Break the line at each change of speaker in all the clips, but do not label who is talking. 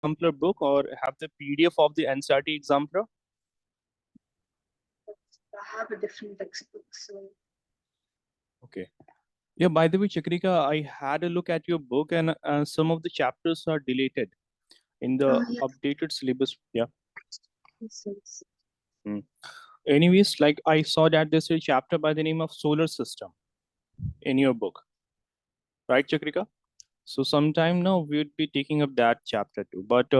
exemplar book or have the PDF of the NCERT exemplar?
I have a different textbook, so.
Okay. Yeah, by the way, Chakrika, I had a look at your book and some of the chapters are deleted in the
Yes.
updated syllabus. Yeah.
Yes.
Anyways, like I saw that there's a chapter by the name of solar system in your book, right, Chakrika? So sometime now we would be taking up that chapter too, but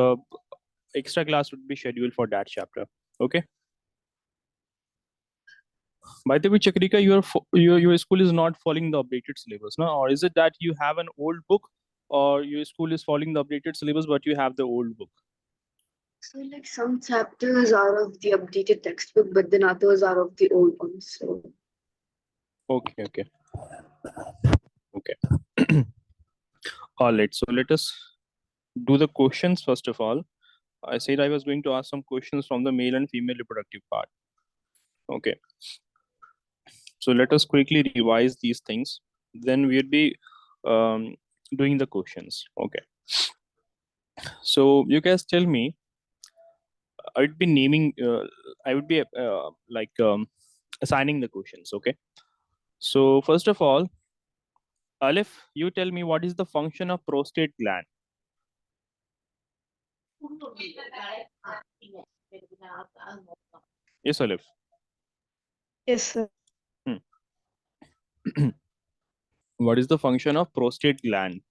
extra class would be scheduled for that chapter. Okay. By the way, Chakrika, your school is not following the updated syllabus, no? Or is it that you have an old book, or your school is following the updated syllabus, but you have the old book?
So like some chapters are of the updated textbook, but then others are of the old ones. So.
Okay, okay, okay. All right. So let us do the questions first of all. I said I was going to ask some questions from the male and female reproductive part. Okay. So let us quickly revise these things. Then we'll be doing the questions. Okay. So you guys tell me. I would be naming. I would be assigning the questions. Okay. So first of all, Aleph, you tell me what is the function of prostate gland? Yes, Aleph.
Yes, sir.
What is the function of prostate gland?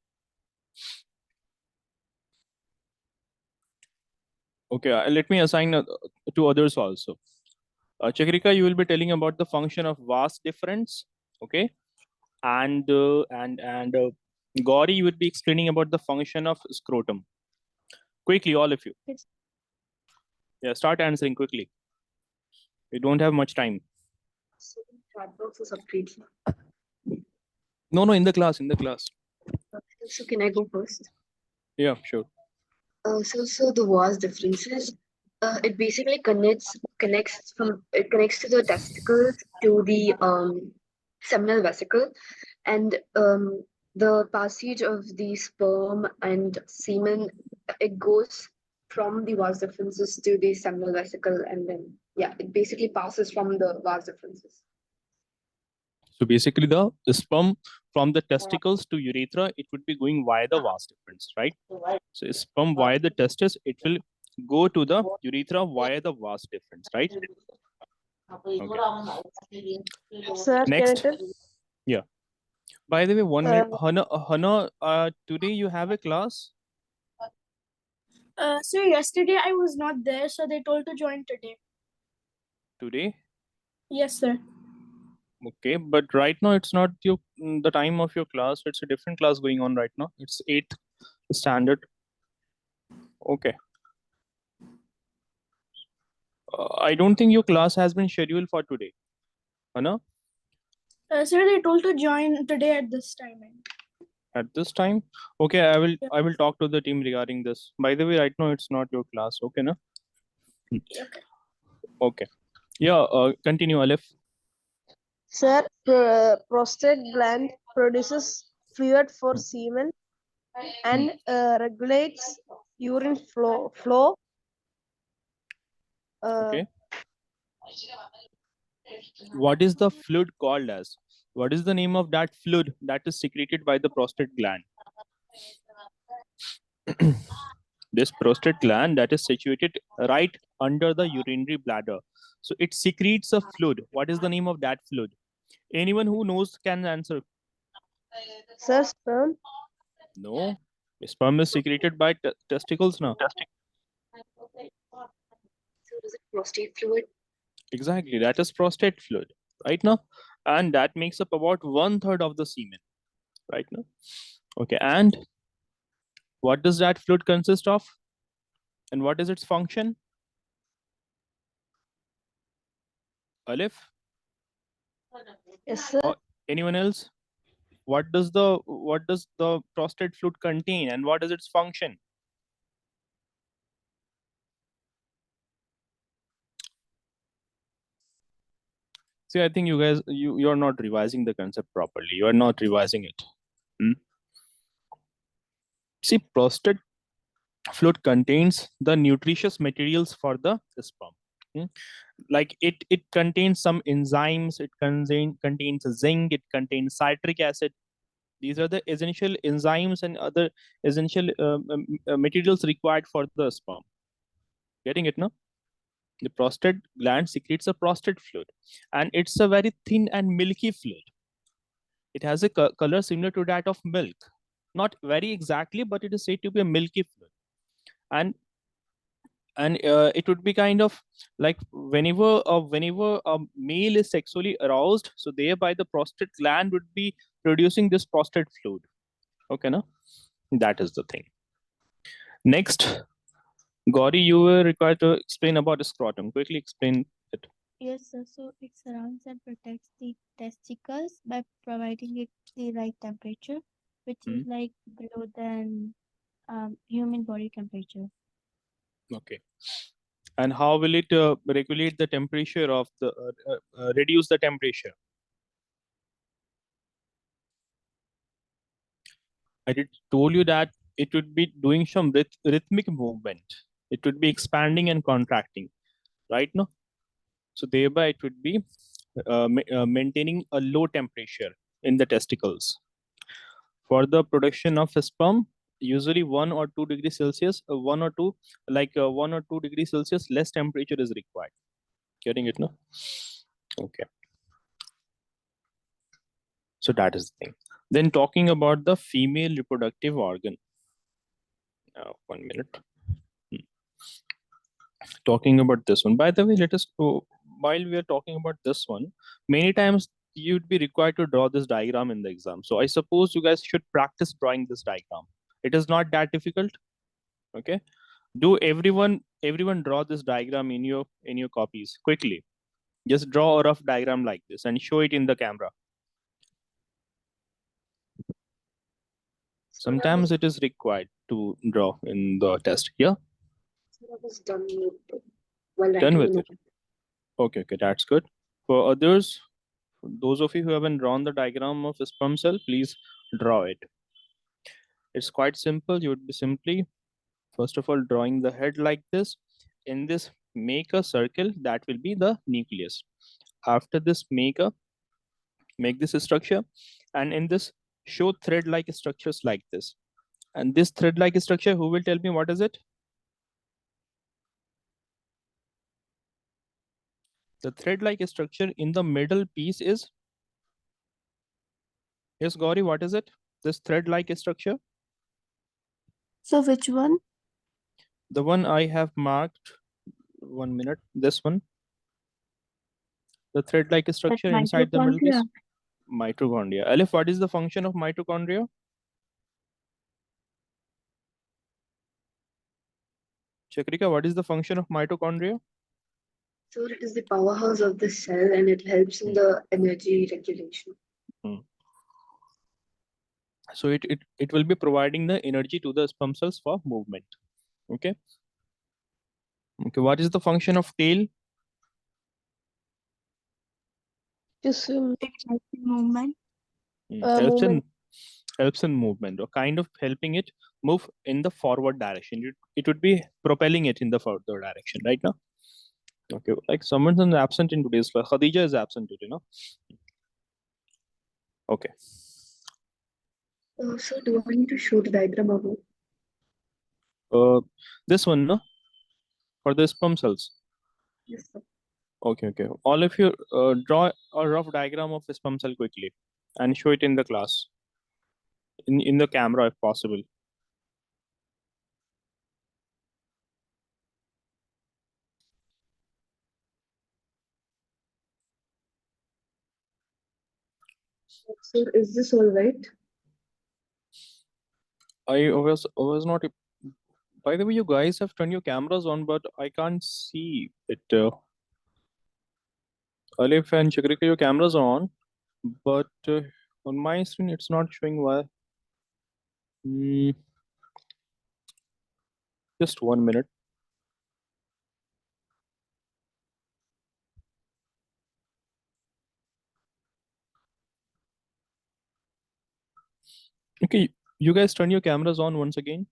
Okay, let me assign to others also. Chakrika, you will be telling about the function of vas deferens. Okay, and Gauri, you would be explaining about the function of scrotum. Quickly, all of you.
Yes.
Yeah, start answering quickly. We don't have much time.
So chat box is updated.
No, in the class, in the class.
So can I go first?
Yeah, sure.
So the vas differences. It basically connects to the testicles to the seminal vesicle, and the passage of the sperm and semen, it goes from the vas differences to the seminal vesicle, and then it basically passes from the vas differences.
So basically, the sperm from the testicles to urethra, it would be going via the vas deferens, right? So sperm via the testis, it will go to the urethra via the vas deferens, right? Okay.
Sir,
Next.
can I tell?
Yeah. By the way, 1 minute. Hana, today you have a class?
So yesterday I was not there, so they told to join today.
Today?
Yes, sir.
Okay, but right now it's not the time of your class. It's a different class going on right now. It's 8th standard. Okay. I don't think your class has been scheduled for today. Hana?
Sir, they told to join today at this timing.
At this time? Okay, I will talk to the team regarding this. By the way, right now it's not your class. Okay, no?
Okay.
Okay. Yeah, continue, Aleph.
Sir, prostate gland produces fluid for semen and regulates urine flow.
Okay. What is the fluid called as? What is the name of that fluid that is secreted by the prostate gland? This prostate gland that is situated right under the urinary bladder. So it secretes a fluid. What is the name of that fluid? Anyone who knows can answer.
Sir, sperm.
No. Sperm is secreted by testicles now.
So is it prostate fluid?
Exactly. That is prostate fluid right now. And that makes up about 1/3 of the semen right now. Okay. And what does that fluid consist of? And what is its function? Aleph?
Yes, sir.
Anyone else? What does the prostate fluid contain and what is its function? See, I think you guys you're not revising the concept properly. You are not revising it. See, prostate fluid contains the nutritious materials for the sperm. Hmm. Like it contains some enzymes, it contains zinc, it contains citric acid. These are the essential enzymes and other essential materials required for the sperm. Getting it now? The prostate gland secretes a prostate fluid, and it's a very thin and milky fluid. It has a color similar to that of milk. Not very exactly, but it is said to be a milky fluid. And it would be kind of like whenever a male is sexually aroused, so thereby the prostate gland would be producing this prostate fluid. Okay, no? That is the thing. Next, Gauri, you were required to explain about the scrotum. Quickly explain it.
Yes, sir. So it surrounds and protects the testicles by providing it the right temperature, which is like below than human body temperature.
Okay. And how will it regulate the temperature of the reduce the temperature? I did told you that it would be doing some rhythmic movement. It would be expanding and contracting, right? No, so thereby it would be maintaining a low temperature in the testicles. For the production of sperm, usually 1 or 2 degrees Celsius, 1 or 2 degrees Celsius less temperature is required. Getting it, no? Okay. So that is the thing. Then talking about the female reproductive organ. 1 minute. Talking about this one. By the way, let us go. While we are talking about this one, many times you'd be required to draw this diagram in the exam. So I suppose you guys should practice drawing this diagram. It is not that difficult. Okay. Do everyone draw this diagram in your copies quickly. Just draw a rough diagram like this and show it in the camera. Sometimes it is required to draw in the test. Yeah.
So that was done with while
Done
writing
with
the
it. Okay, that's good. For others, those of you who haven't drawn the diagram of a sperm cell, please draw it. It's quite simple. You would be simply, first of all, drawing the head like this. In this, make a circle that will be the nucleus. After this, make this structure, and in this, show thread-like structures like this. And this thread-like structure, who will tell me what is it? The thread-like structure in the middle piece is, yes, Gauri, what is it? This thread-like structure?
So which one?
The one I have marked, 1 minute, this one. The thread-like structure inside the middle piece. Mitochondria. Aleph, what is the function of mitochondria? Chakrika, what is the function of mitochondria?
So it is the powerhouse of the cell and it helps in the energy regulation.
So it will be providing the energy to the sperm cells for movement. Okay. Okay. What is the function of tail?
To swim.
It helps in movement.
Movement.
Helps in movement, or kind of helping it move in the forward direction. It would be propelling it in the further direction, right now. Okay, like someone's absent in today's class. Khadija is absent today, no? Okay.
So do I need to show the diagram of it?
This one, no? For the sperm cells.
Yes, sir.
Okay. All of you draw a rough diagram of a sperm cell quickly and show it in the class, in the camera if possible.
So is this all right?
I was not. By the way, you guys have turned your cameras on, but I can't see it. Alif and Chakrika, your cameras are on, but on my screen it's not showing why. Just 1 minute. Okay, you guys turn your cameras on once again.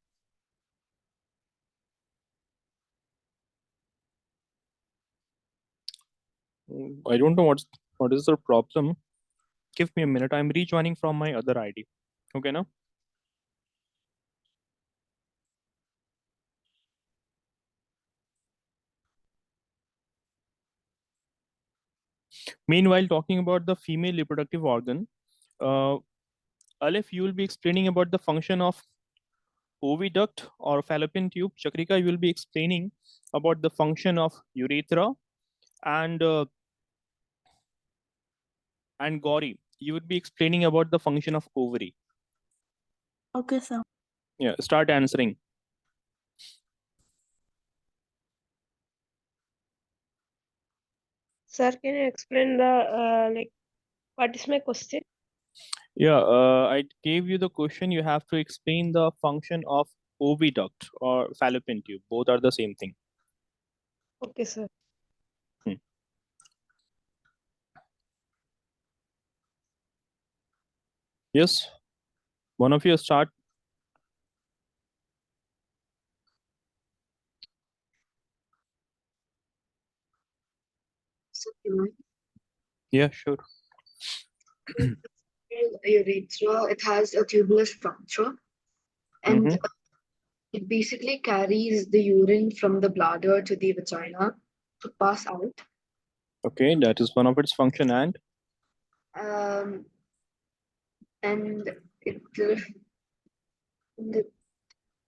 I don't know what is the problem. Give me a minute. I'm rejoining from my other ID. Okay, now. Meanwhile, talking about the female reproductive organ, Aleph, you will be explaining about the function of oviduct or fallopian tube. Chakrika, you will be explaining about the function of urethra, and Gauri, you would be explaining about the function of ovary.
Okay, sir.
Yeah, start answering.
Sir, can you explain the like what is my question?
Yeah, I gave you the question. You have to explain the function of oviduct or fallopian tube. Both are the same thing.
Okay, sir.
Yes, one of you start.
So, you know,
Yeah, sure.
urethra, it has a tubular structure, and
Mhm.
it basically carries the urine from the bladder to the vagina to pass out.
Okay, that is one of its function.
Um, and it, and it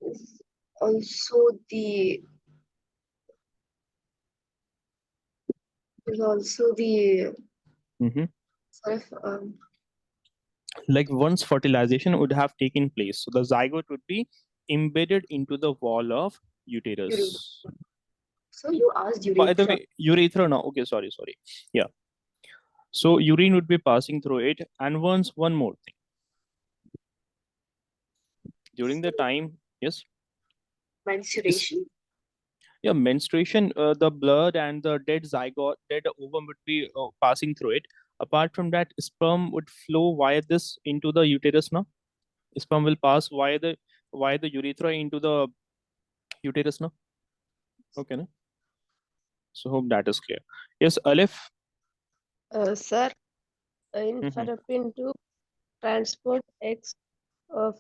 is also the is also the
Mhm.
sort of
Like once fertilization would have taken place, so the zygote would be embedded into the wall of
urethra.
uterus.
So you asked
By the
urethra.
way, urethra now. Okay, sorry. Yeah. So urine would be passing through it, and once one more thing during the time. Yes. Yes.
Menstruation.
Yeah, menstruation, the blood and the dead zygote, dead ovum would be passing through it. Apart from that, sperm would flow via this into the uterus now. Sperm will pass via the urethra into the uterus now. Okay, no? So hope that is clear. Yes, Aleph.
Sir, in
Mhm.
fallopian tube, transport eggs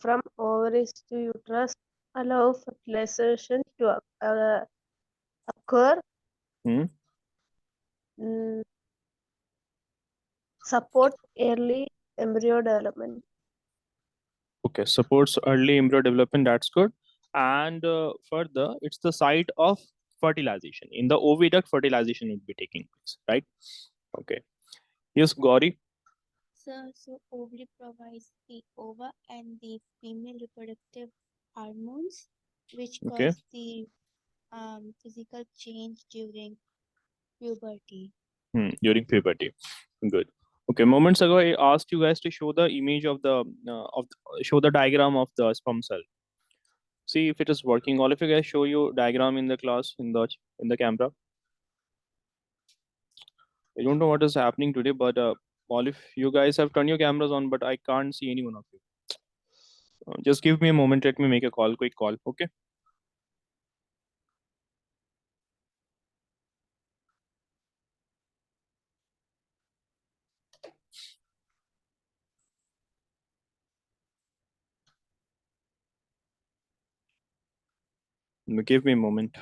from ovaries to uterus allow fertilization to occur,
Hmm.
mm, support early embryo development.
Okay, supports early embryo development. That's good. And further, it's the site of fertilization. In the oviduct, fertilization would be taking place, right? Okay. Yes, Gauri.
So ovary provides the ova and the female reproductive hormones, which
Okay.
cause the physical change during puberty.
During puberty. Good. Okay. Moments ago, I asked you guys to show the image of show the diagram of the sperm cell. See if it is working. All of you guys show you diagram in the class in the camera. I don't know what is happening today, but all of you guys have turned your cameras on, but I can't see any one of you. Just give me a moment. Let me make a call, quick call. Okay. Give me a moment.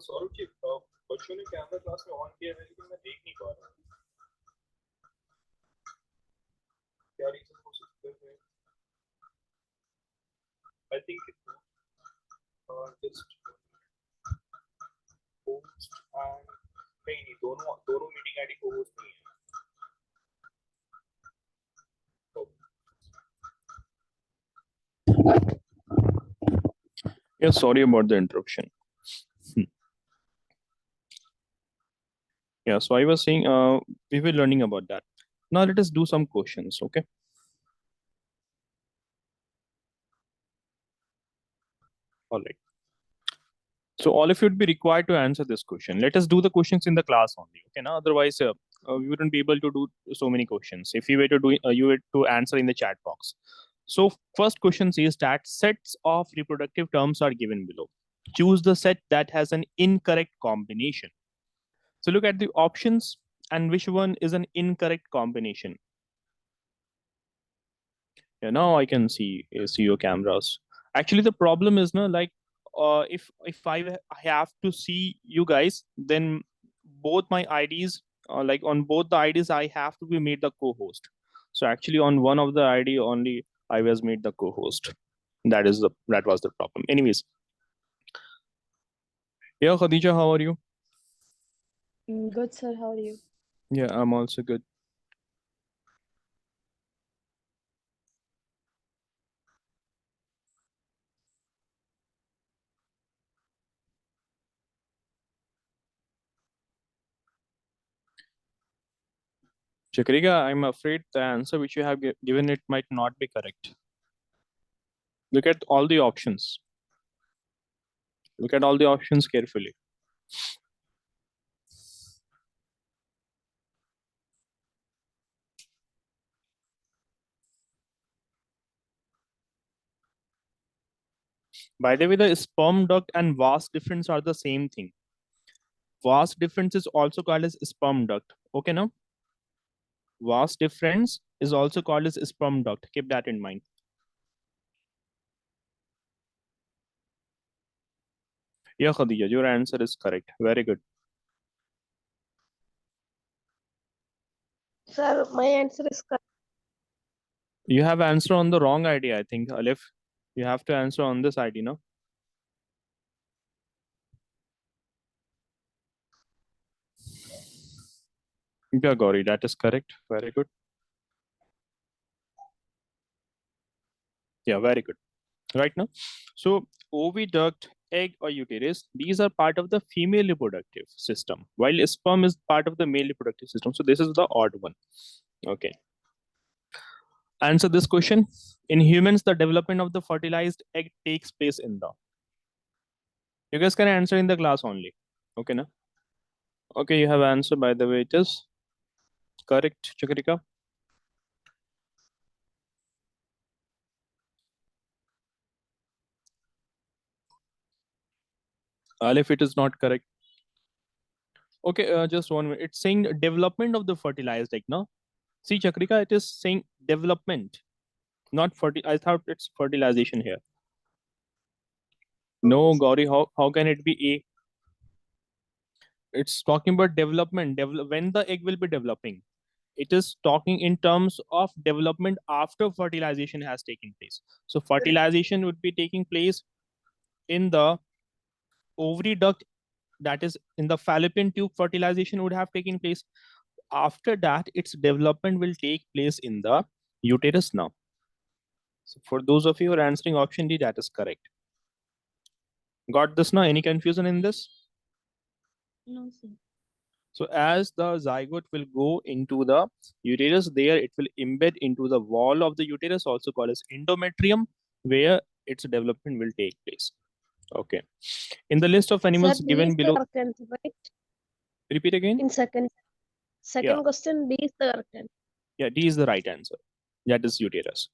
Saurabh ji बच्चों ने camera class में on किया है लेकिन मैं देख नहीं पा रहा क्या रीजन हो सकते हैं I think just host and नहीं दोनों दोनों मीटिंग आईडी को होस्ट नहीं है Yeah, sorry about the interruption. Yeah, so I was saying we were learning about that. Now let us do some questions, okay? All right. So all of you would be required to answer this question. Let us do the questions in the class only, okay? Now, otherwise, we wouldn't be able to do so many questions if you were to do you were to answer in the chat box. So first question says that sets of reproductive terms are given below. Choose the set that has an incorrect combination. So look at the options and which one is an incorrect combination. Yeah, now I can see your cameras. Actually, the problem is no, like if I have to see you guys, then both my IDs, like on both the IDs, I have to be made the co-host. So actually, on one of the ID only, I was made the co-host. That was the problem. Anyways, yeah, Khadija, how are you?
Good, sir. How are you?
Yeah, I'm also good. Chakrika, I'm afraid the answer which you have given it might not be correct. Look at all the options. Look at all the options carefully. By the way, the sperm duct and vas difference are the same thing. Vas difference is also called as sperm duct. Okay, now? Vas difference is also called as sperm duct. Keep that in mind. Yeah, Khadija, your answer is correct. Very good.
Sir, my answer is correct.
You have answer on the wrong ID, I think, Alif. You have to answer on this ID, no? Yeah, Gauri, that is correct. Very good. Yeah, very good. Right now. So oviduct, egg, or uterus, these are part of the female reproductive system, while sperm is part of the male reproductive system. So this is the odd one. Okay. Answer this question. In humans, the development of the fertilized egg takes place in the. You guys can answer in the class only. Okay, na? Okay, you have answer. By the way, it is correct, Chakrika. If it is not correct. Okay, just 1 minute. It's saying development of the fertilized egg, no? See, Chakrika, it is saying development, not I thought it's fertilization here. No, Gauri, how can it be A? It's talking about development. When the egg will be developing. It is talking in terms of development after fertilization has taken place. So fertilization would be taking place in the ovary duct, that is in the fallopian tube. Fertilization would have taken place. After that, its development will take place in the uterus now. So for those of you who are answering option D, that is correct. Got this now? Any confusion in this?
No, sir.
So as the zygote will go into the uterus, there it will embed into the wall of the uterus, also called as endometrium, where its development will take place. Okay. In the list of animals
Sir, D
given
is the
below,
correct answer, right?
repeat again.
In second
Yeah,
question, D is the correct answer.
yeah, D is the right answer. That is uterus.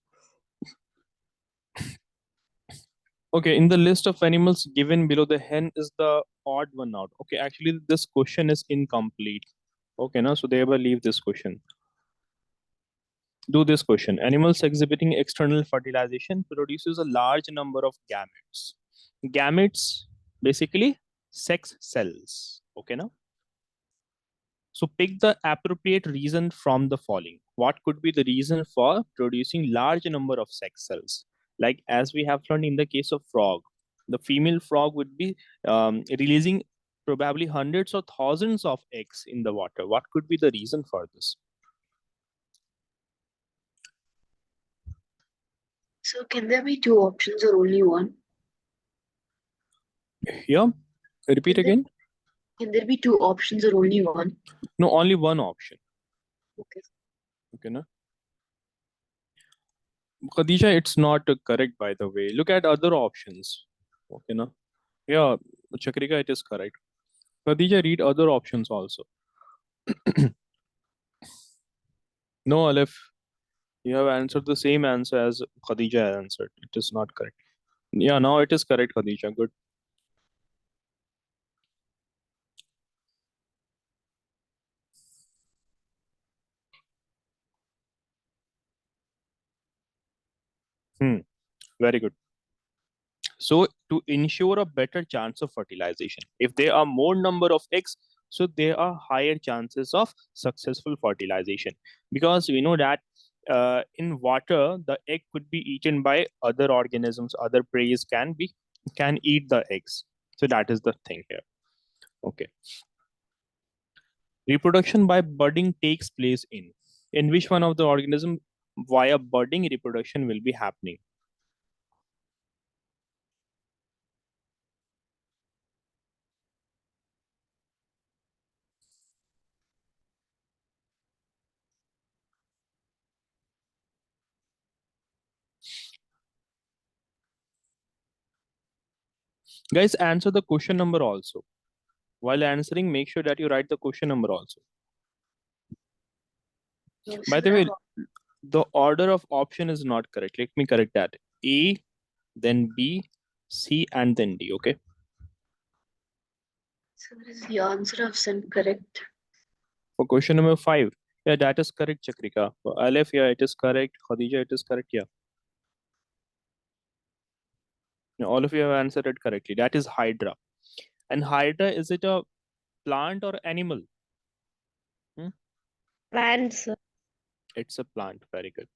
Okay, in the list of animals given below, the hen is the odd one out. Okay, actually this question is incomplete. Okay, now so thereby leave this question. Do this question. Animals exhibiting external fertilization produces a large number of gametes. Gametes, basically sex cells. Okay, now? So pick the appropriate reason from the following. What could be the reason for producing large number of sex cells? Like as we have learned in the case of frog, the female frog would be releasing probably hundreds or thousands of eggs in the water. What could be the reason for this?
So can there be two options or only one?
Yeah, repeat
Can there,
again.
Can there be two options or only one?
No, only one option.
Okay.
Okay, na? Khadija, it's not correct, by the way. Look at other options. Okay, na? Yeah, Chakrika, it is correct. Khadija, read other options also. No, Aleph, you have answered the same answer as Khadija answered. It is not correct. Yeah, now it is correct, Khadija. Good. Very good. So to ensure a better chance of fertilization, if there are more number of eggs, so there are higher chances of successful fertilization, because we know that in water the egg could be eaten by other organisms, other preys can eat the eggs. So that is the thing here. Okay. Reproduction by budding takes place in which one of the organism via budding reproduction will be happening? Guys, answer the question number also. While answering, make sure that you write the question number also. By the way, the order of option is not correct. Let me correct that. A, then B, C, and then D. Okay.
So is the answer of sin correct?
For question number 5, yeah, that is correct, Chakrika. For Aleph, yeah, it is correct. Khadija, it is correct. Yeah. Now, all of you have answered it correctly. That is Hydra. And Hydra, is it a plant or animal?
Plants.
It's a plant. Very good.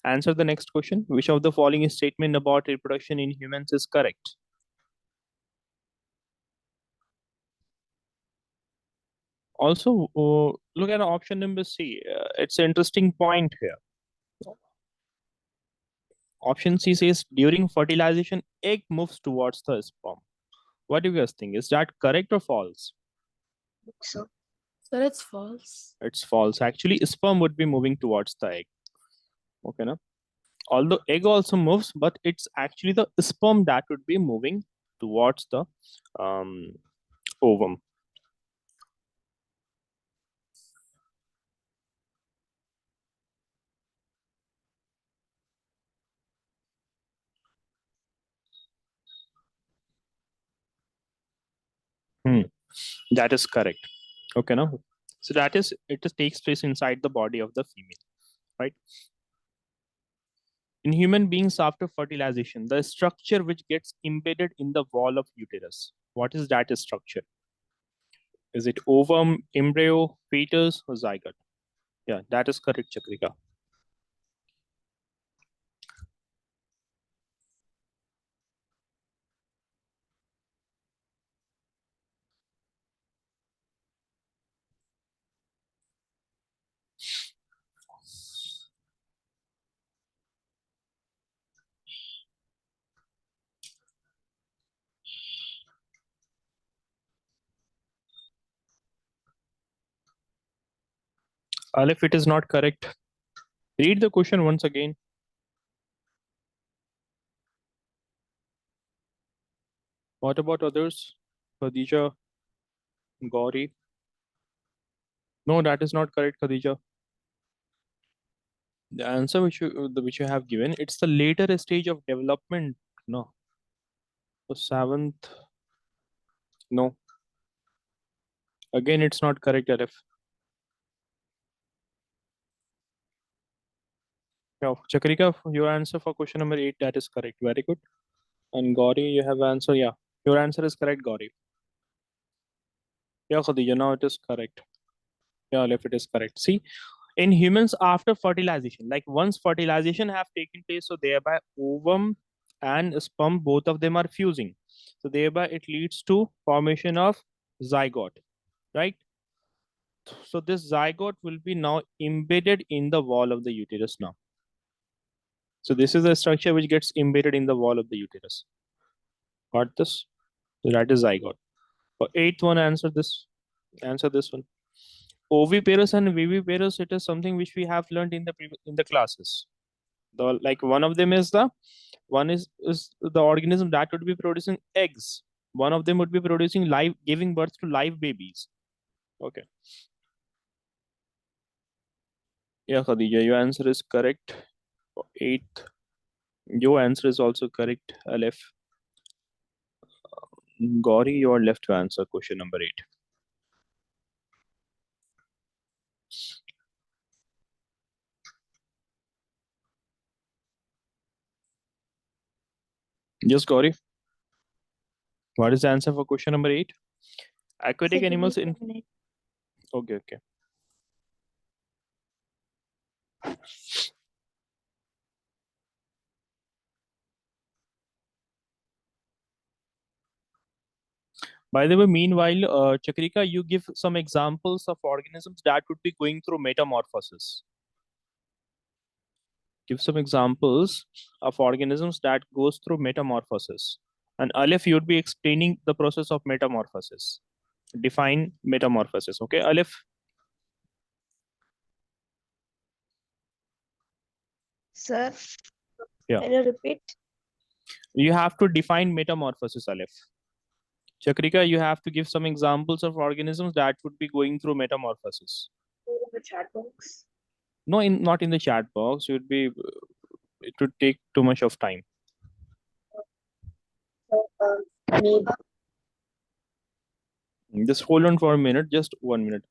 Answer the next question. Which of the following statement about reproduction in humans is correct? Also, look at option number C. It's an interesting point here. Option C says during fertilization, egg moves towards the sperm. What do you guys think? Is that correct or false?
So
Sir, it's false.
It's false. Actually, sperm would be moving towards the egg. Okay, no? Although egg also moves, but it's actually the sperm that would be moving towards the ovum. That is correct. Okay, no? So that is, it just takes place inside the body of the female, right? In human beings, after fertilization, the structure which gets embedded in the wall of uterus, what is that structure? Is it ovum, embryo, fetus, or zygote? Yeah, that is correct, Chakrika. If it is not correct, read the question once again. What about others? Khadija, Gauri? No, that is not correct, Khadija. The answer which you have given, it's the later stage of development. No. The seventh. No. Again, it's not correct, Arif. Yeah, Chakrika, your answer for question number 8, that is correct. Very good. And Gauri, you have answer. Yeah, your answer is correct, Gauri. Yeah, Khadija, now it is correct. Yeah, if it is correct. See, in humans after fertilization, like once fertilization have taken place, so thereby ovum and sperm, both of them are fusing. So thereby it leads to formation of zygote, right? So this zygote will be now embedded in the wall of the uterus now. So this is a structure which gets embedded in the wall of the uterus. Got this? So that is zygote. Eighth one, answer this. Answer this one. Oviparous and viviparous, it is something which we have learned in the classes. Like one of them is the organism that would be producing eggs. One of them would be producing giving birth to live babies. Okay. Yeah, Khadija, your answer is correct. Eighth. Your answer is also correct, Aleph. Gauri, you are left to answer question number 8. Yes, Gauri. What is the answer for question number 8? Aquatic
Sir,
animals
give me
in.
2 minutes.
Okay. By the way, meanwhile, Chakrika, you give some examples of organisms that would be going through metamorphosis. Give some examples of organisms that goes through metamorphosis. And Aleph, you would be explaining the process of metamorphosis. Define metamorphosis. Okay, Aleph?
Sir,
Yeah.
can you repeat?
You have to define metamorphosis, Aleph. Chakrika, you have to give some examples of organisms that would be going through metamorphosis.
The chat box.
No, not in the chat box. It would take too much of time.
Amoeba.
Just hold on for a minute, just 1 minute.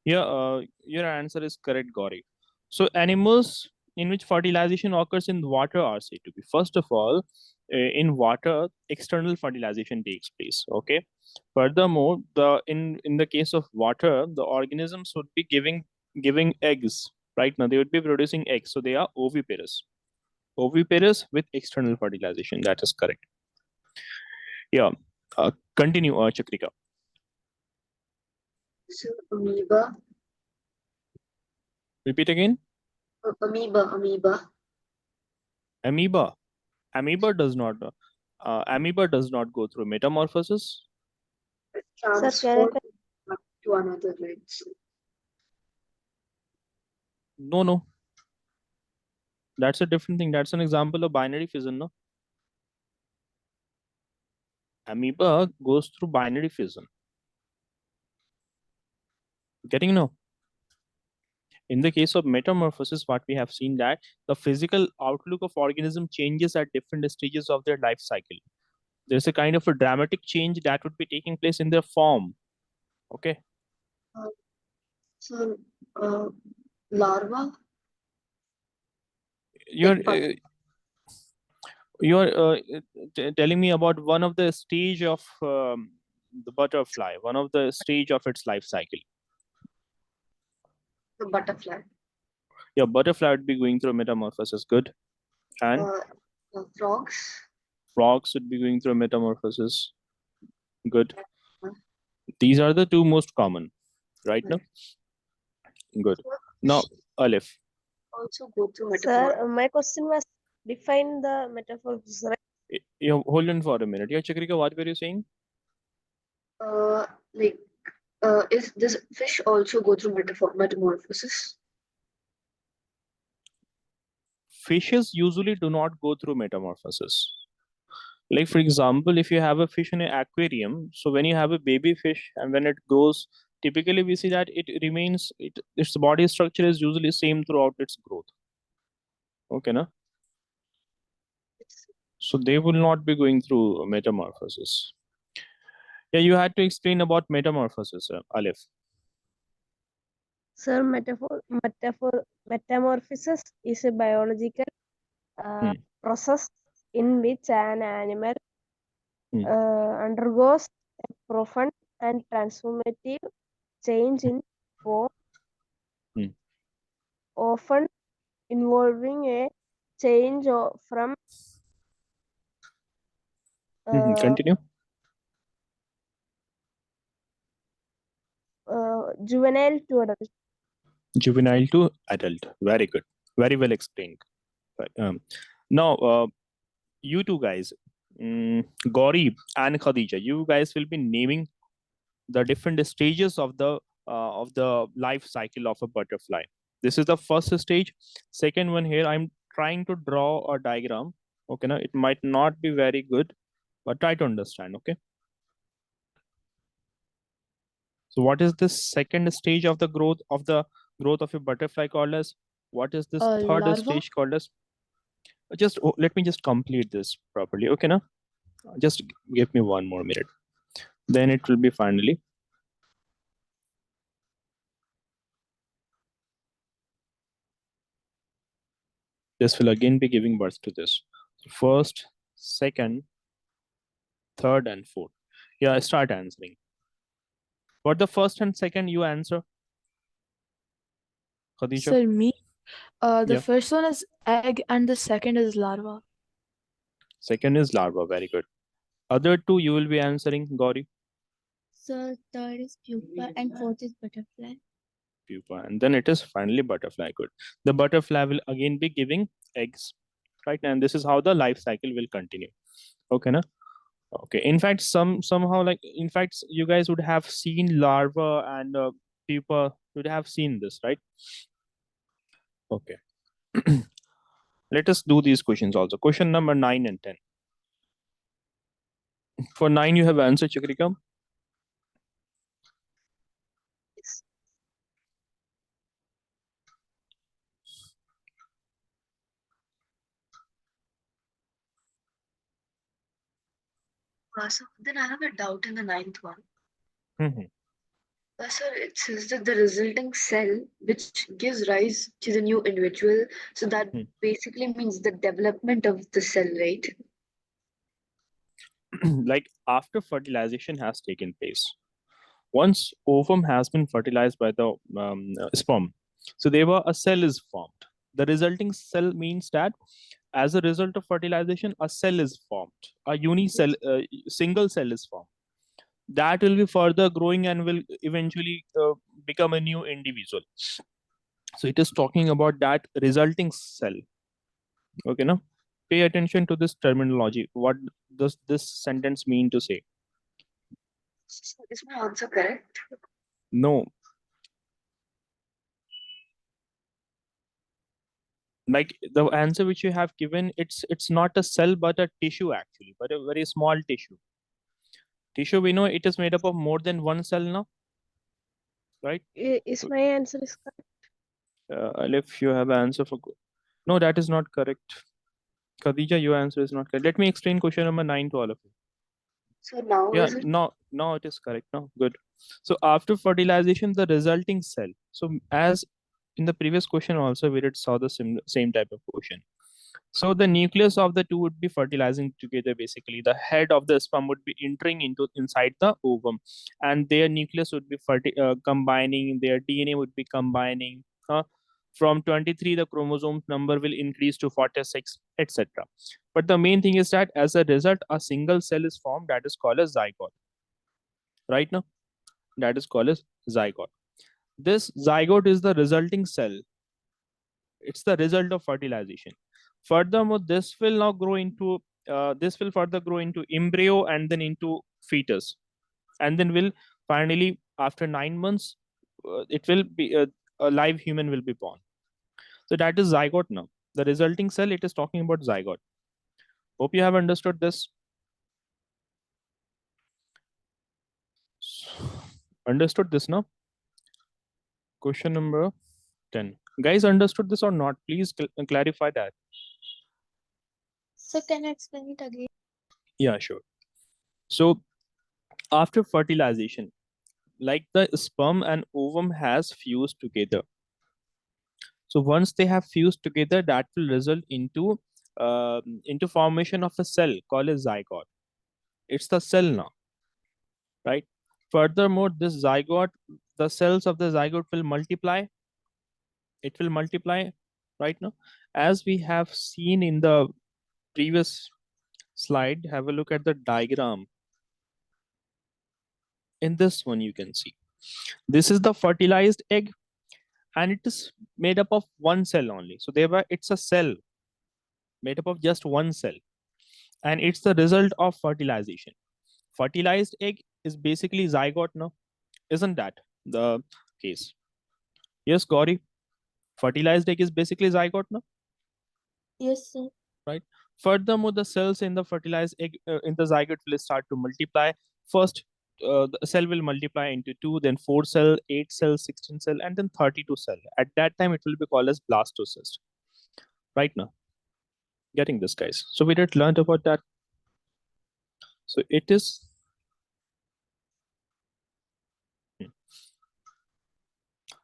Yeah, your answer is correct, Gauri. So animals in which fertilization occurs in water are said to be. First of all, in water, external fertilization takes place. Okay. Furthermore, in the case of water, the organisms would be giving eggs. Right now, they would be producing eggs, so they are oviparous. Oviparous with external fertilization. That is correct. Yeah. Continue, Chakrika.
So amoeba.
Repeat again.
Amoeba.
Amoeba does not. Amoeba does not go through metamorphosis.
Sir, can I
Transform to another, right? So
No. That's a different thing. That's an example of binary fission, no? Amoeba goes through binary fission. Getting no? In the case of metamorphosis, what we have seen that the physical outlook of organism changes at different stages of their life cycle. There's a kind of a dramatic change that would be taking place in their form. Okay.
So larva.
You're
Like
you're telling me about one of the stage of the butterfly, one of the stage of its life cycle.
the butterfly.
Yeah, butterfly would be going through metamorphosis. Good. And
Frogs.
frogs would be going through metamorphosis. Good. These are the two most common, right now? Good. Now, Aleph.
Also go through metamorphosis.
Sir, my question was define the metamorphosis, right?
Yeah, hold on for a minute. Yeah, Chakrika, what were you saying?
Is this fish also go through metamorphosis?
Fishes usually do not go through metamorphosis. Like, for example, if you have a fish in an aquarium, so when you have a baby fish and when it grows, typically we see that it remains, its body structure is usually same throughout its growth. Okay, na? So they will not be going through metamorphosis. Yeah, you had to explain about metamorphosis, Aleph.
Sir, metamorphosis is a biological process in which an animal undergoes a profound and transformative change in form, often involving a change from
Continue.
Juvenile to adult.
Juvenile to adult. Very good. Very well explained. Now, you two guys, Gauri and Khadija, you guys will be naming the different stages of the life cycle of a butterfly. This is the first stage. Second one, here I'm trying to draw a diagram. Okay, now it might not be very good, but try to understand. Okay. So what is this second stage of the growth of a butterfly called as? What is this third
Larva.
stage called as? Just let me just complete this properly. Okay, now just give me one more minute. Then it will be finally. This will again be giving birth to this. First, second, third, and fourth. Yeah, start answering. What the first and second you answer? Khadija?
Sir, me? The
Yeah.
first one is egg and the second is larva.
Second is larva. Very good. Other two you will be answering, Gauri.
So third is pupa and fourth is butterfly.
Pupa, and then it is finally butterfly. Good. The butterfly will again be giving eggs, right? And this is how the life cycle will continue. Okay, na? Okay. In fact, somehow like you guys would have seen larva and pupa. Would have seen this, right? Okay. Let us do these questions also. Question number 9 and 10. For 9, you have answered, Chakrika.
So then I have a doubt in the ninth one.
Mhm.
Sir, it says that the resulting cell which gives rise to the new individual, so that basically means the development of the cell, right?
Like after fertilization has taken place, once ovum has been fertilized by the sperm, so a cell is formed. The resulting cell means that as a result of fertilization, a cell is formed. A unicell, single cell is formed. That will be further growing and will eventually become a new individual. So it is talking about that resulting cell. Okay, now pay attention to this terminology. What does this sentence mean to say?
Is my answer correct?
No. Like the answer which you have given, it's not a cell but a tissue actually, but a very small tissue. Tissue, we know it is made up of more than one cell now, right?
Is my answer is correct?
If you have an answer for no, that is not correct. Khadija, your answer is not correct. Let me explain question number 9 to all of you.
So now
Yeah,
is it?
now it is correct. No, good. So after fertilization, the resulting cell. So as in the previous question also, we did saw the same type of question. So the nucleus of the two would be fertilizing together. Basically, the head of the sperm would be entering inside the ovum, and their nucleus would be combining. Their DNA would be combining. From 23, the chromosome number will increase to 46, etc. But the main thing is that as a result, a single cell is formed that is called as zygote. Right now, that is called as zygote. This zygote is the resulting cell. It's the result of fertilization. Furthermore, this will now grow into this will further grow into embryo and then into fetus, and then will finally after 9 months it will be a live human will be born. So that is zygote now. The resulting cell, it is talking about zygote. Hope you have understood this. Understood this now? Question number 10. Guys, understood this or not? Please clarify that.
So can you explain it again?
Yeah, sure. So after fertilization, like the sperm and ovum has fused together. So once they have fused together, that will result into formation of a cell called a zygote. It's the cell now, right? Furthermore, this zygote, the cells of the zygote will multiply. It will multiply right now, as we have seen in the previous slide. Have a look at the diagram. In this one, you can see this is the fertilized egg, and it is made up of one cell only. So thereby, it's a cell made up of just one cell, and it's the result of fertilization. Fertilized egg is basically zygote, no? Isn't that the case? Yes, Gauri. Fertilized egg is basically zygote, no?
Yes, sir.
Right. Furthermore, the cells in the fertilized egg in the zygote will start to multiply. First, the cell will multiply into 2, then 4 cell, 8 cell, 16 cell, and then 32 cell. At that time, it will be called as blastocyst. Right now, getting this, guys. So we did learn about that. So it is.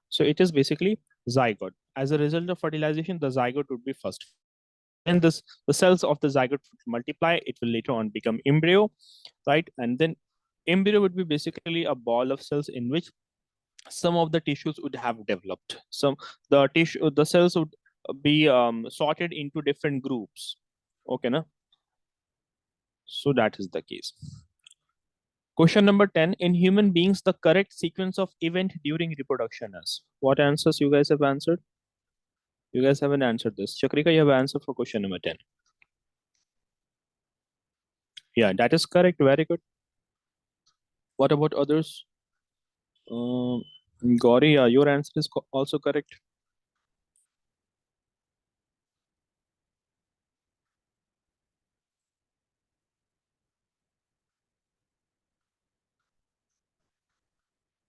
So it is basically zygote. As a result of fertilization, the zygote would be first. Then the cells of the zygote multiply. It will later on become embryo, right? And then embryo would be basically a ball of cells in which some of the tissues would have developed. The cells would be sorted into different groups. Okay, na? So that is the case. Question number 10. In human beings, the correct sequence of event during reproduction is. What answers you guys have answered? You guys haven't answered this. Chakrika, you have answer for question number 10. Yeah, that is correct. Very good. What about others? Gauri, your answer is also correct.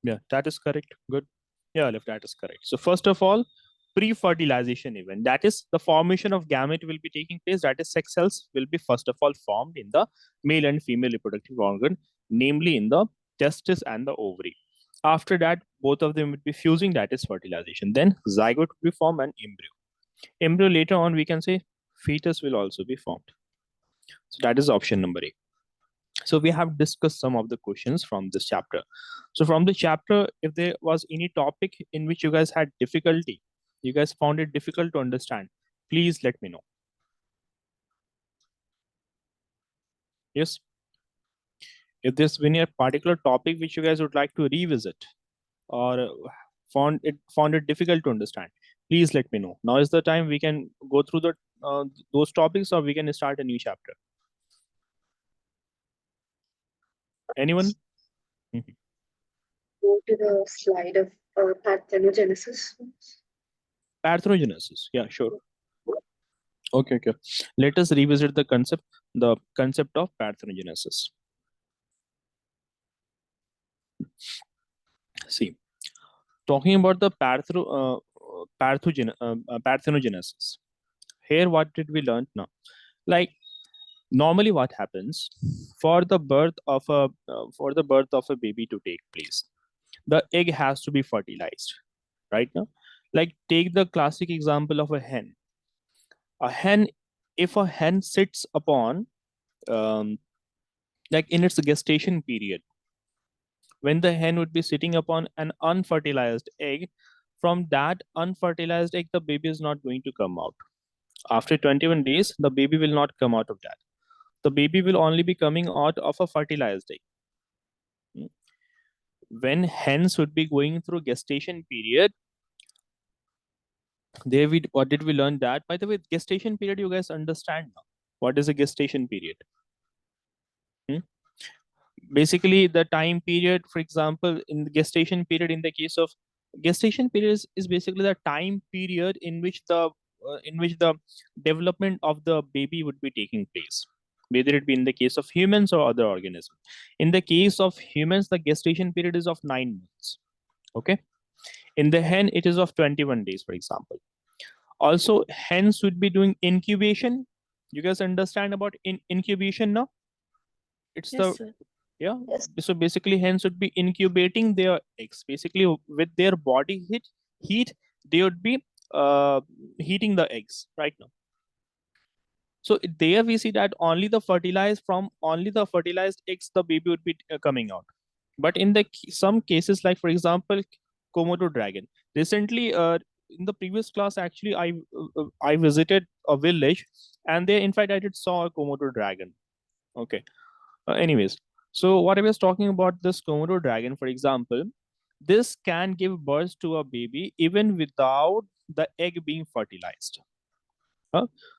Yeah, that is correct. Good. Yeah, Alif, that is correct. So first of all, pre-fertilization event, that is the formation of gamete will be taking place. That is sex cells will be first of all formed in the male and female reproductive organ, namely in the testis and the ovary. After that, both of them would be fusing, that is fertilization. Then zygote will be formed and embryo. Embryo later on, we can say fetus will also be formed. So that is option number A. So we have discussed some of the questions from this chapter. So from the chapter, if there was any topic in which you guys had difficulty, you guys found it difficult to understand, please let me know. Yes. If there's been a particular topic which you guys would like to revisit or found it difficult to understand, please let me know. Now is the time we can go through those topics, or we can start a new chapter. Anyone?
Go to the slide of parthenogenesis.
Parthenogenesis. Yeah, sure. Okay. Let us revisit the concept of parthenogenesis. See, talking about the parthenogenesis. Here, what did we learn now? Like, normally, what happens for the birth of a baby to take place? The egg has to be fertilized, right? Now, like, take the classic example of a hen. If a hen sits upon, like in its gestation period, when the hen would be sitting upon an unfertilized egg, from that unfertilized egg, the baby is not going to come out. After 21 days, the baby will not come out of that. The baby will only be coming out of a fertilized egg. When hens would be going through gestation period, what did we learn that? By the way, gestation period, you guys understand now. What is a gestation period? Basically, the time period, for example, in the gestation period, in the case of gestation period is basically the time period in which the development of the baby would be taking place, whether it be in the case of humans or other organisms. In the case of humans, the gestation period is of 9 months. Okay. In the hen, it is of 21 days, for example. Also, hens would be doing incubation. You guys understand about incubation now? It's
Yes, sir.
yeah.
Yes.
So basically, hens would be incubating their eggs. Basically, with their body heat, they would be heating the eggs right now. So there we see that only the fertilized eggs, the baby would be coming out. But in some cases, like for example, Komodo dragon. Recently, in the previous class, actually, I visited a village, and there, in fact, I did saw a Komodo dragon. Okay. Anyways, so what I was talking about, this Komodo dragon, for example, this can give birth to a baby even without the egg being fertilized.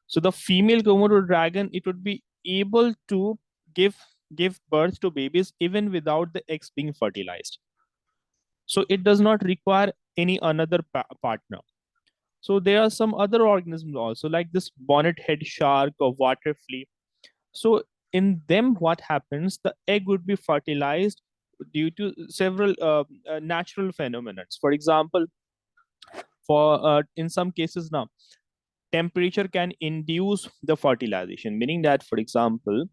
So the female Komodo dragon, it would be able to give give birth to babies even without the eggs being fertilized. So it does not require any another partner. So there are some other organisms also, like this bonnet head shark or water flea. So in them, what happens? The egg would be fertilized due to several natural phenomena. For example, in some cases now, temperature can induce the fertilization, meaning that, for example,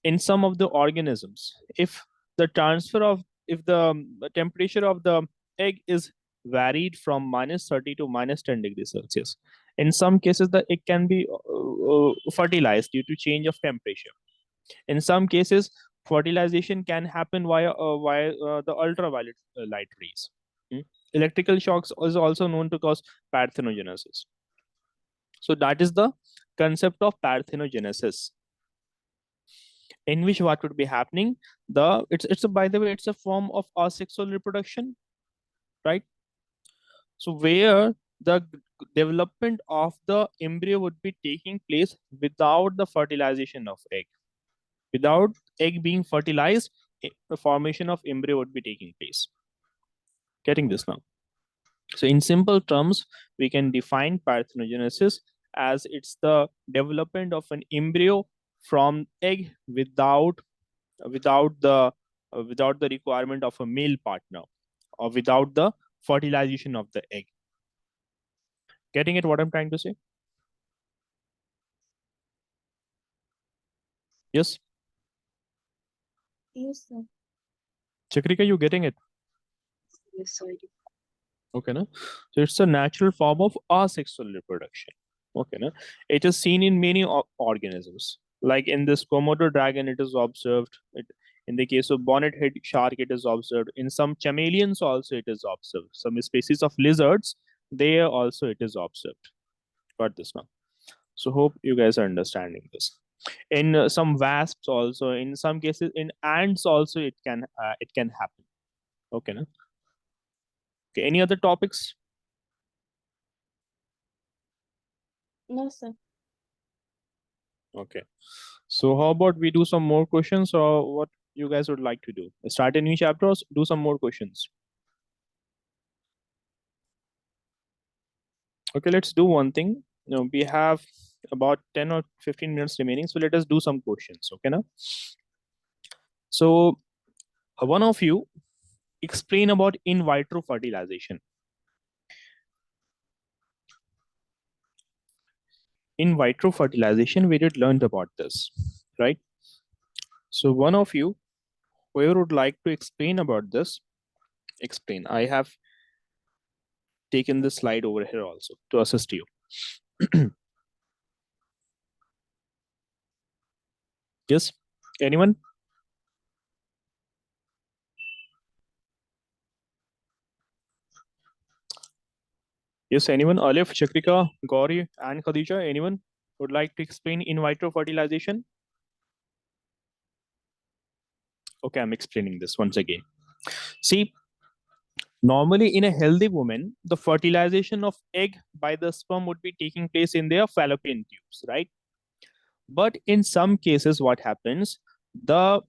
in some of the organisms, if the transfer of if the temperature of the egg is varied from -30 to -10 degrees Celsius, in some cases the egg can be fertilized due to change of temperature. In some cases, fertilization can happen via the ultraviolet light rays. Hmm. Electrical shocks is also known to cause parthenogenesis. So that is the concept of parthenogenesis, in which what would be happening? By the way, it's a form of asexual reproduction, right? So where the development of the embryo would be taking place without the fertilization of egg. Without egg being fertilized, the formation of embryo would be taking place. Getting this now? So in simple terms, we can define parthenogenesis as it's the development of an embryo from egg without the requirement of a male partner, or without the fertilization of the egg. Getting it what I'm trying to say? Yes,
Yes, sir.
Chakrika, you getting it?
Yes, I do.
Okay, no? So it's a natural form of asexual reproduction. Okay, no? It is seen in many organisms. Like in this Komodo dragon, it is observed. In the case of bonnet-head shark, it is observed. In some chameleons also, it is observed. Some species of lizards, there also it is observed. Got this now? So hope you guys are understanding this. In some wasps also, in some cases, in ants also, it can happen. Okay, no? Okay. Any other topics?
No, sir.
Okay. So how about we do some more questions, or what you guys would like to do? Start a new chapter or do some more questions? Okay, let's do one thing. We have about 10 or 15 minutes remaining, so let us do some questions. Okay, now? So one of you explain about in vitro fertilization. In vitro fertilization, we did learn about this, right? So one of you, whoever would like to explain about this, explain. I have taken this slide over here also to assist you. Yes, anyone? Yes, anyone? Alif, Chakrika, Gauri, and Khadija, anyone would like to explain in vitro fertilization? Okay, I'm explaining this once again. See, normally in a healthy woman, the fertilization of egg by the sperm would be taking place in their fallopian tubes, right? But in some cases, what happens? The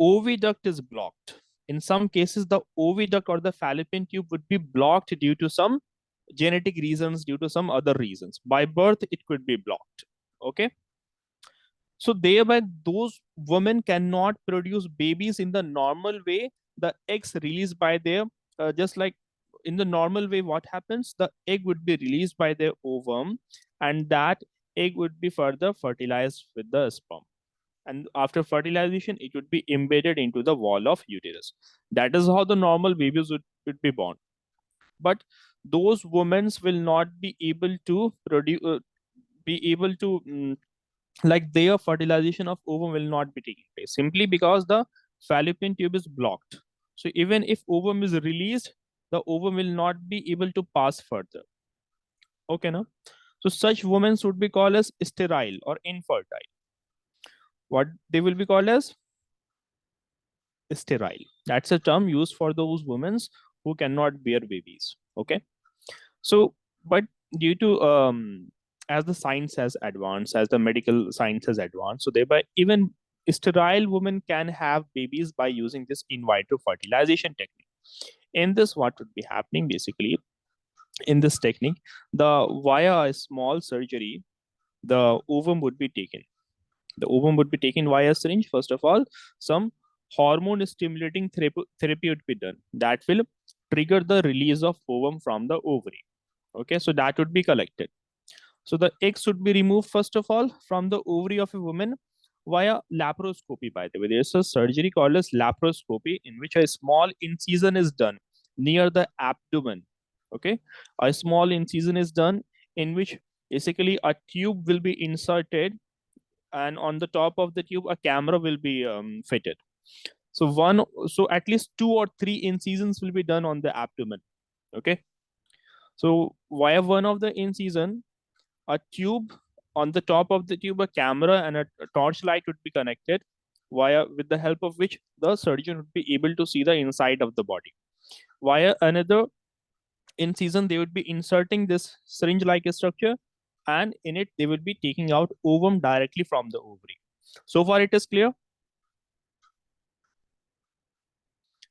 oviduct is blocked. In some cases, the oviduct or the fallopian tube would be blocked due to some genetic reasons, due to some other reasons. By birth, it could be blocked. Okay. So thereby, those women cannot produce babies in the normal way. The eggs released by their, just like in the normal way, what happens? The egg would be released by their ovum, and that egg would be further fertilized with the sperm. And after fertilization, it would be embedded into the wall of uterus. That is how the normal babies would be born. But those women will not be able to produce, like their fertilization of ovum will not be taking place, simply because the fallopian tube is blocked. So even if ovum is released, the ovum will not be able to pass further. Okay, no? So such women would be called as sterile or infertile. What they will be called as? Sterile. That's a term used for those women who cannot bear babies. Okay. So, but due to as the science has advanced, as the medical science has advanced, so thereby even sterile women can have babies by using this in vitro fertilization technique. In this, what would be happening basically? In this technique, via a small surgery, the ovum would be taken. The ovum would be taken via syringe. First of all, some hormone stimulating therapy would be done that will trigger the release of ovum from the ovary. Okay, so that would be collected. So the eggs should be removed first of all from the ovary of a woman via laparoscopy. By the way, there's a surgery called as laparoscopy in which a small incision is done near the abdomen. Okay, a small incision is done in which basically a tube will be inserted, and on the top of the tube a camera will be fitted. So at least 2 or 3 incisions will be done on the abdomen. Okay, so via one of the incision, a tube, on the top of the tube a camera and a torchlight would be connected, with the help of which the surgeon would be able to see the inside of the body. Via another incision, they would be inserting this syringe like structure, and in it they would be taking out ovum directly from the ovary. So far it is clear?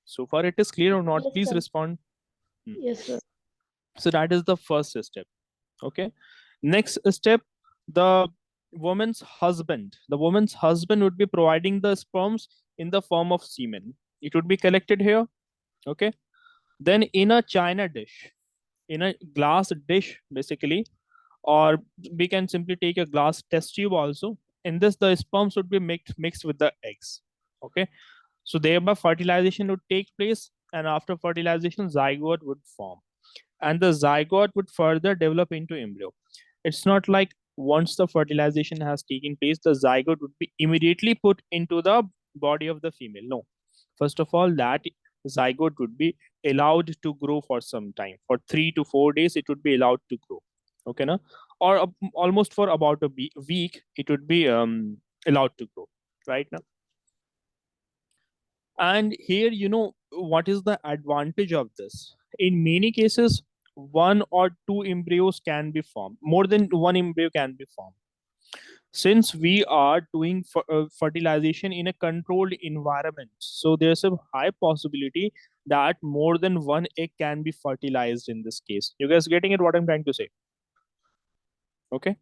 So far it is clear or not?
Yes,
Please
sir.
respond.
Yes, sir.
So that is the first step. Okay, next step, the woman's husband would be providing the sperms in the form of semen. It would be collected here. Okay, then in a china dish, in a glass dish basically, or we can simply take a glass test tube also. In this, the sperms would be mixed with the eggs. Okay, so thereby fertilization would take place, and after fertilization zygote would form, and the zygote would further develop into embryo. It's not like once the fertilization has taken place, the zygote would be immediately put into the body of the female. No. First of all, that zygote would be allowed to grow for some time. For 3 to 4 days, it would be allowed to grow. Okay, na? Or almost for about a week, it would be allowed to grow. Right now. And here, what is the advantage of this? In many cases, 1 or 2 embryos can be formed. More than one embryo can be formed. Since we are doing fertilization in a controlled environment, so there's a high possibility that more than one egg can be fertilized in this case. You guys getting it? What I'm trying to say? Okay.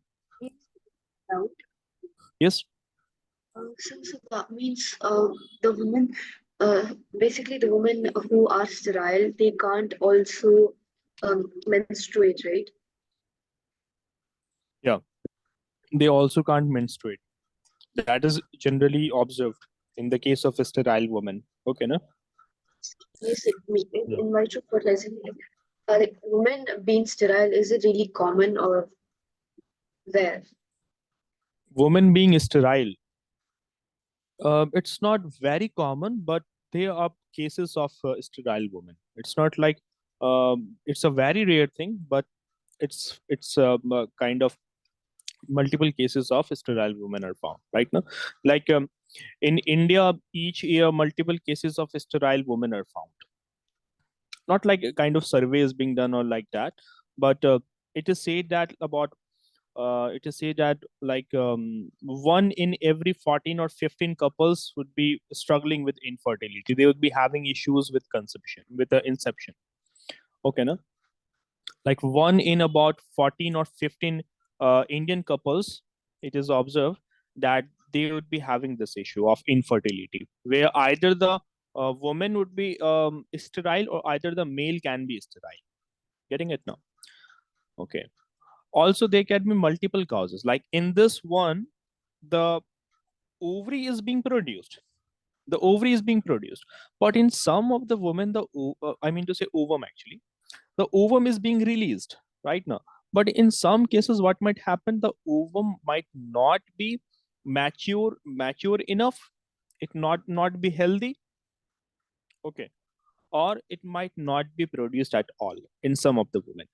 Doubt.
Yes.
So that means the women, basically the women who are sterile, they can't also menstruate, right?
Yeah. They also can't menstruate. That is generally observed in the case of a sterile woman. Okay, no?
Yes, in vitro fertilization, like women being sterile, is it really common or rare?
Women being sterile, it's not very common, but there are cases of sterile women. It's not like it's a very rare thing, but it's kind of multiple cases of sterile women are found right now. Like in India, each year multiple cases of sterile women are found. Not like a kind of surveys being done or like that, but it is said that like 1 in every 14 or 15 couples would be struggling with infertility. They would be having issues with conception, with the inception. Okay, no? Like 1 in about 14 or 15 Indian couples, it is observed that they would be having this issue of infertility, where either the woman would be sterile or either the male can be sterile. Getting it now? Okay. Also, there can be multiple causes. Like in this one, the ovary is being produced. The ovary is being produced, but in some of the women, I mean to say ovum actually, the ovum is being released right now. But in some cases, what might happen? The ovum might not be mature enough. It not be healthy. Okay, or it might not be produced at all in some of the women.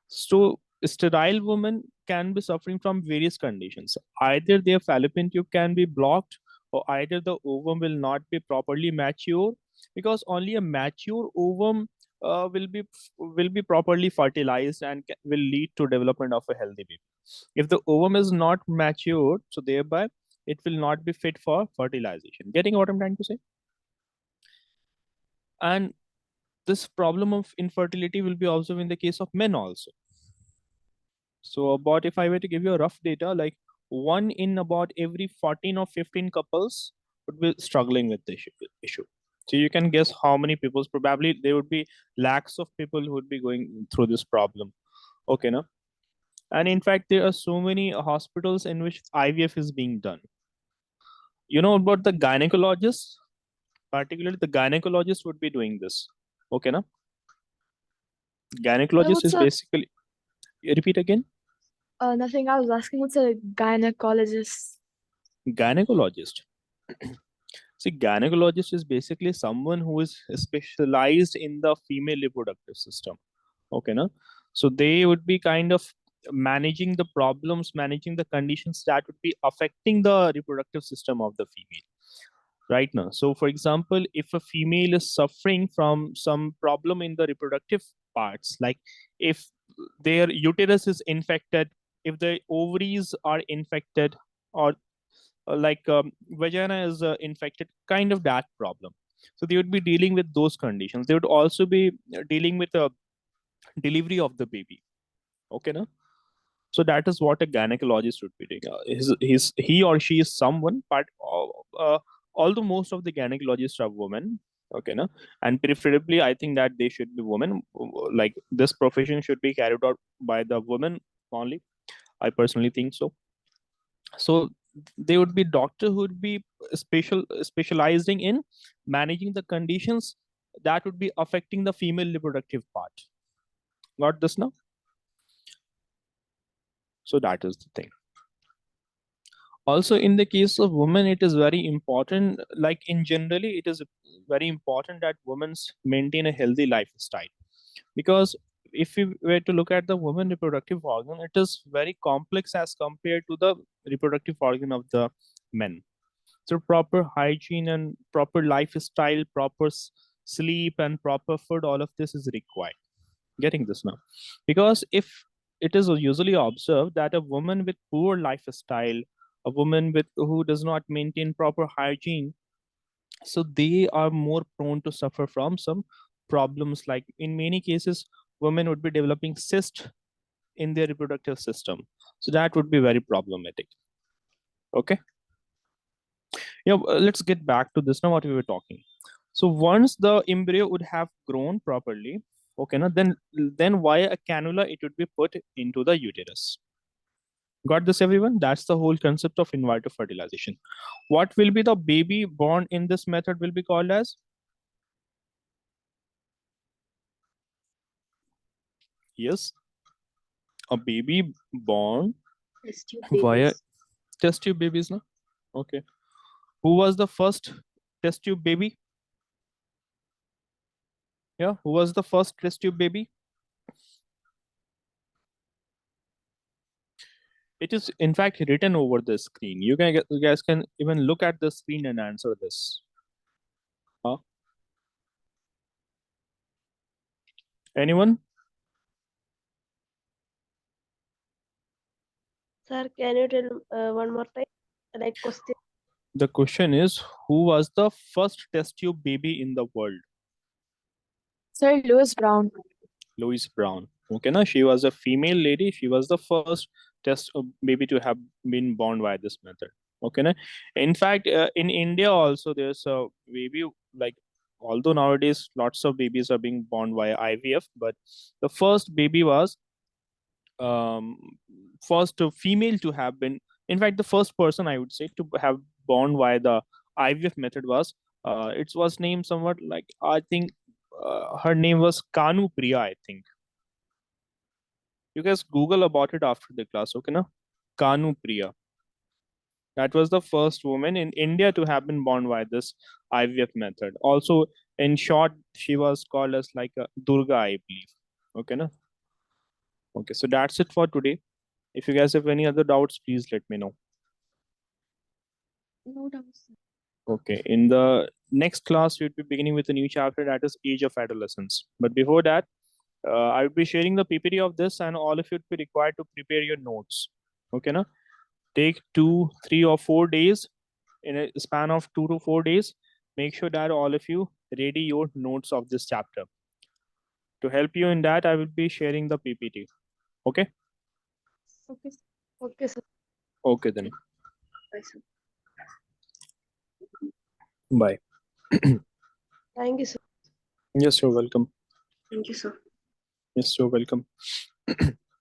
So sterile women can be suffering from various conditions. Either their fallopian tube can be blocked, or either the ovum will not be properly mature, because only a mature ovum will be properly fertilized and will lead to development of a healthy baby. If the ovum is not matured, so thereby it will not be fit for fertilization. Getting what I'm trying to say? And this problem of infertility will be observed in the case of men also. So about, if I were to give you a rough data, like 1 in about every 14 or 15 couples would be struggling with the issue. So you can guess how many people, probably there would be lakhs of people who would be going through this problem. Okay, now. And in fact, there are so many hospitals in which IVF is being done. You know about the gynecologists? Particularly the gynecologist would be doing this. Okay, now. Gynecologist
What's
is
a
basically, repeat again.
nothing? I was asking what's a gynecologist?
Gynecologist. See, gynecologist is basically someone who is specialized in the female reproductive system. Okay, no? So they would be kind of managing the problems, managing the conditions that would be affecting the reproductive system of the female. Right now. So, for example, if a female is suffering from some problem in the reproductive parts, like if their uterus is infected, if the ovaries are infected, or vagina is infected, kind of that problem. So they would be dealing with those conditions. They would also be dealing with the delivery of the baby. Okay, no? So that is what a gynecologist would be doing. He or she is someone, but although most of the gynecologists are women, okay, no? And preferably, I think that they should be women. Like this profession should be carried out by the women only. I personally think so. So they would be doctor who would be specializing in managing the conditions that would be affecting the female reproductive part. Got this now? So that is the thing. Also, in the case of women, it is very important, like in generally, it is very important that women maintain a healthy lifestyle. Because if we were to look at the woman reproductive organ, it is very complex as compared to the reproductive organ of the men. So proper hygiene and proper lifestyle, proper sleep and proper food, all of this is required. Getting this now? Because if it is usually observed that a woman with poor lifestyle, a woman with who does not maintain proper hygiene, so they are more prone to suffer from some problems. Like in many cases, women would be developing cyst in their reproductive system. So that would be very problematic. Okay. Yeah, let's get back to this now, what we were talking. So once the embryo would have grown properly, okay, now then via a cannula it would be put into the uterus. Got this, everyone? That's the whole concept of in vitro fertilization. What will be the baby born in this method will be called as? Yes, a baby born
Test tube
via
babies.
test tube babies, no? Okay. Who was the first test tube baby? Yeah, who was the first test tube baby? It is in fact written over the screen. You guys can even look at the screen and answer this. Huh? Anyone?
Sir, can you tell one more time? Like question.
The question is, who was the first test tube baby in the world?
Sir, Louis Brown.
Louise Brown. Okay, now she was a female lady. She was the first test baby to have been born by this method. Okay, now in fact, in India also there's a baby, like although nowadays lots of babies are being born via IVF, but the first baby was first female to have been, in fact, the first person I would say to have born via the IVF method was it was named somewhat like, I think her name was Kanu Priya, I think. You guys Google about it after the class, okay, na? Kanu Priya. That was the first woman in India to have been born by this IVF method. Also, in short, she was called as like a Durga, I believe. Okay, na? Okay, so that's it for today. If you guys have any other doubts, please let me know.
No doubts.
Okay, in the next class, we'll be beginning with a new chapter, that is Age of Adolescence. But before that, I will be sharing the PPT of this, and all of you would be required to prepare your notes. Okay, na? take 2, 3, or 4 days. In a span of 2 to 4 days, make sure that all of you ready your notes of this chapter. To help you in that, I will be sharing the PPT. Okay?
Okay, sir. Okay, sir.
Okay then.
Bye, sir.
Bye.
Thank you, sir.
Yes, you're welcome.
Thank you, sir.
Yes, you're welcome.